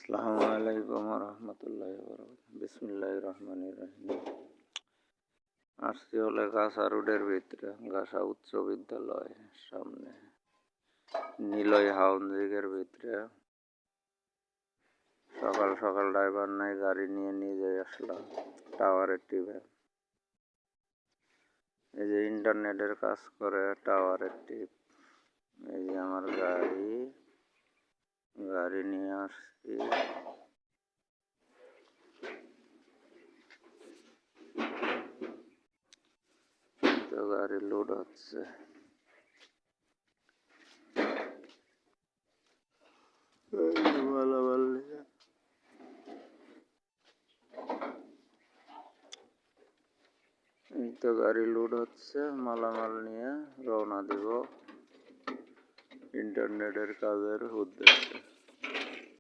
আসসালামু আলাইকুম রহমতুল্লাহ বিসমিল্লাহির রহমানির রহিম। আসছি হলে গাছা রোডের ভিতরে গাছা উচ্চ বিদ্যালয় সামনে নিলয় হাউজিংয়ের ভিতরে। সকাল সকাল ড্রাইভার নাই, গাড়ি নিয়ে যাই আসলাম টাওয়ারের টিপে। এই যে ইন্টারনেটের কাজ করে টাওয়ারের টিপ। এই যে আমার গাড়ি নিয়ে আসছি। তো গাড়ি লোড হচ্ছে। মালামাল নিয়ে এই তো গাড়ি লোড হচ্ছে, মালামাল নিয়ে রওনা দিব ইন্টারনেটের কাজের উদ্দেশ্যে।